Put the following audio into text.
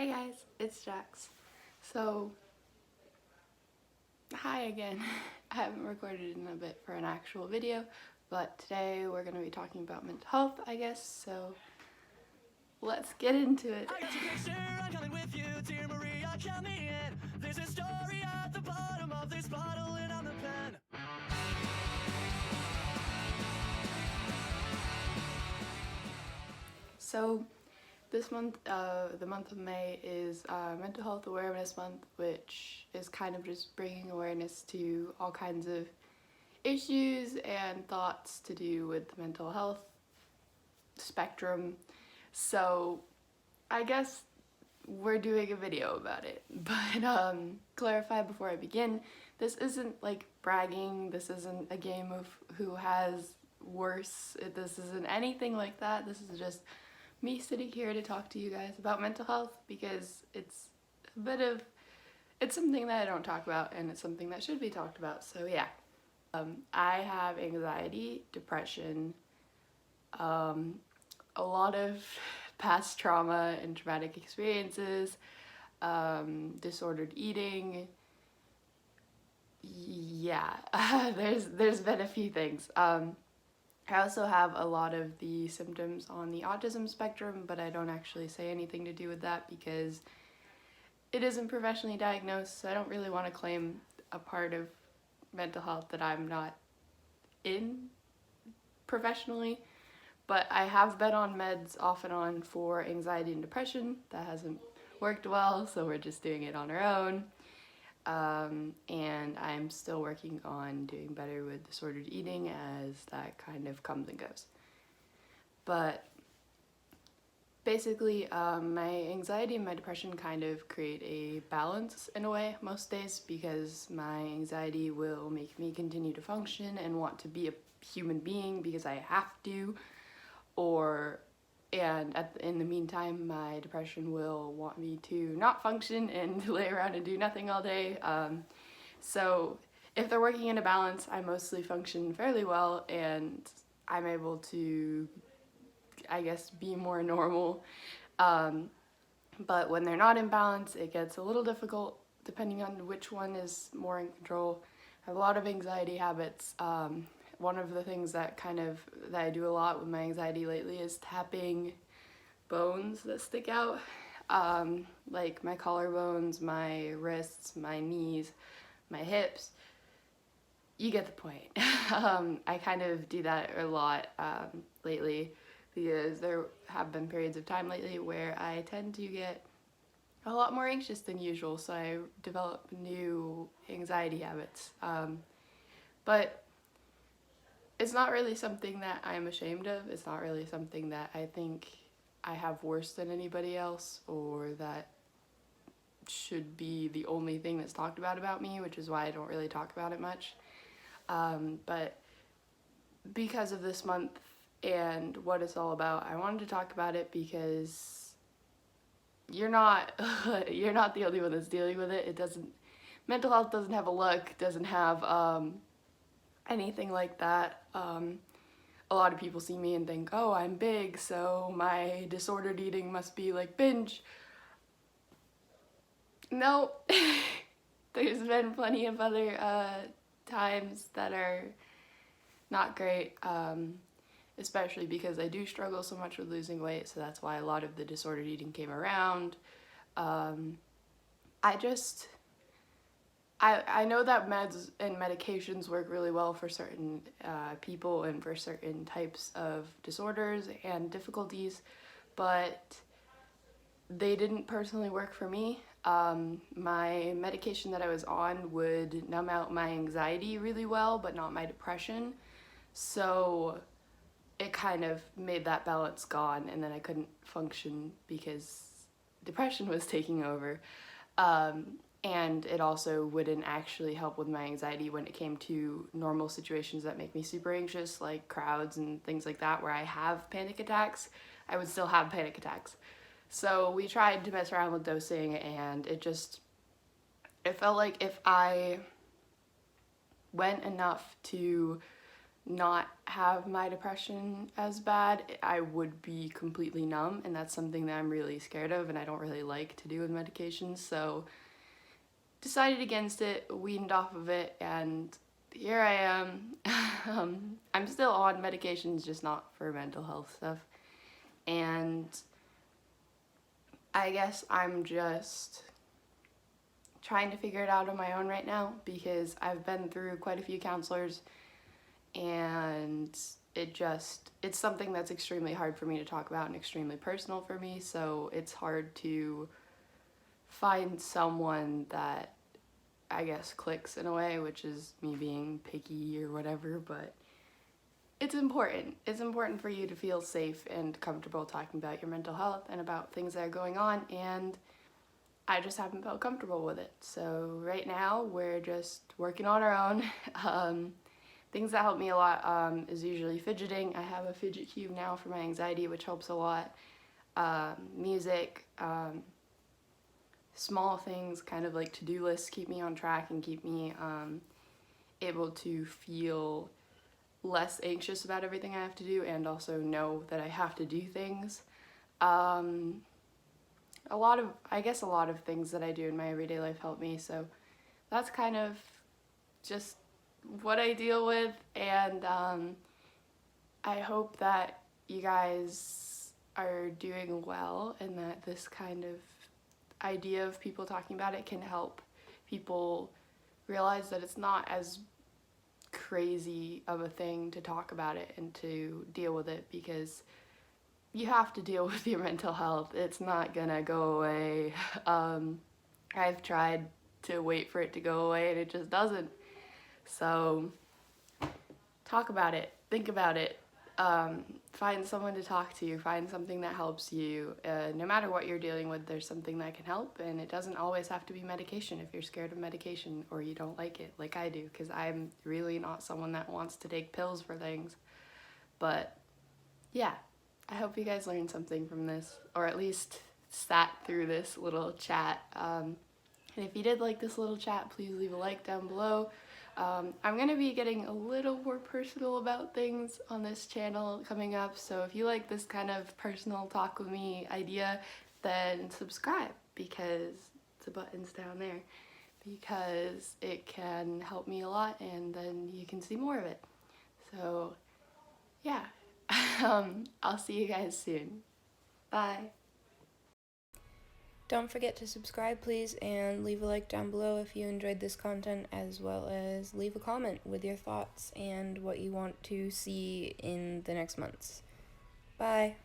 Hey guys, it's Jax. So, hi again. I haven't recorded in a bit for an actual video, but today we're going to be talking about mental health, I guess, so let's get into it. I got your picture, I'm coming with you, dear Maria, count me in. There's a story at the bottom of this bottle and I'm the pen. So, this month, the month of May is Mental Health Awareness Month, which is kind of just bringing awareness to all kinds of issues and thoughts to do with the mental health spectrum. So, I guess we're doing a video about it. But clarify before I begin, this isn't like bragging, this isn't a game of who has worse, this isn't anything like that. This is just me sitting here to talk to you guys about mental health because it's it's something that I don't talk about and it's something that should be talked about. So yeah. I have anxiety, depression, a lot of past trauma and traumatic experiences, disordered eating. Yeah, there's been a few things. I also have a lot of the symptoms on the autism spectrum, but I don't actually say anything to do with that because it isn't professionally diagnosed, so I don't really want to claim a part of mental health that I'm not in professionally. But I have been on meds off and on for anxiety and depression. That hasn't worked well, so we're just doing it on our own. And I'm still working on doing better with disordered eating as that kind of comes and goes. But basically, my anxiety and my depression kind of create a balance in a way most days because my anxiety will make me continue to function and want to be a human being because I have to, in the meantime, my depression will want me to not function and lay around and do nothing all day. So if they're working in a balance, I mostly function fairly well and I'm able to, I guess, be more normal. But when they're not in balance, it gets a little difficult depending on which one is more in control. I have a lot of anxiety habits. One of the things that I do a lot with my anxiety lately is tapping bones that stick out, like my collarbones, my wrists, my knees, my hips. You get the point. I kind of do that a lot lately because there have been periods of time lately where I tend to get a lot more anxious than usual, so I develop new anxiety habits. But it's not really something that I'm ashamed of. It's not really something that I think I have worse than anybody else or that should be the only thing that's talked about me, which is why I don't really talk about it much. But because of this month and what it's all about, I wanted to talk about it because you're not you're not the only one that's dealing with it. Mental health doesn't have a look, doesn't have anything like that. A lot of people see me and think, oh, I'm big, so my disordered eating must be like binge. No, there's been plenty of other times that are not great, especially because I do struggle so much with losing weight, so that's why a lot of the disordered eating came around. I just I know that meds and medications work really well for certain people and for certain types of disorders and difficulties, but they didn't personally work for me. My medication that I was on would numb out my anxiety really well, but not my depression. So it kind of made that balance gone, and then I couldn't function because depression was taking over. And it also wouldn't actually help with my anxiety when it came to normal situations that make me super anxious, like crowds and things like that, where I have panic attacks. I would still have panic attacks. So we tried to mess around with dosing, and it felt like if I went enough to not have my depression as bad, I would be completely numb, and that's something that I'm really scared of and I don't really like to do with medications. So decided against it, weaned off of it, and here I am. I'm still on medications, just not for mental health stuff. And I guess I'm just trying to figure it out on my own right now because I've been through quite a few counselors, and it's something that's extremely hard for me to talk about and extremely personal for me, so it's hard to find someone that I guess clicks in a way, which is me being picky or whatever, but it's important. It's important for you to feel safe and comfortable talking about your mental health and about things that are going on, and I just haven't felt comfortable with it. So right now we're just working on our own. Things that help me a lot is usually fidgeting. I have a fidget cube now for my anxiety, which helps a lot. Music, small things, kind of like to-do lists, keep me on track and keep me able to feel less anxious about everything I have to do, and also know that I have to do things. A lot of things that I do in my everyday life help me, so that's kind of just what I deal with, and I hope that you guys are doing well and that this kind of idea of people talking about it can help people realize that it's not as crazy of a thing to talk about it and to deal with it, because you have to deal with your mental health. It's not gonna go away. I've tried to wait for it to go away and it just doesn't. So talk about it, think about it, find someone to talk to, find something that helps you. No matter what you're dealing with, there's something that can help, and it doesn't always have to be medication if you're scared of medication or you don't like it, like I do, because I'm really not someone that wants to take pills for things. But yeah, I hope you guys learned something from this, or at least sat through this little chat. And if you did like this little chat, please leave a like down below. I'm going to be getting a little more personal about things on this channel coming up, so if you like this kind of personal talk with me idea, then subscribe, because the button's down there, because it can help me a lot, and then you can see more of it. So yeah, I'll see you guys soon. Bye. Don't forget to subscribe, please, and leave a like down below if you enjoyed this content, as well as leave a comment with your thoughts and what you want to see in the next months. Bye!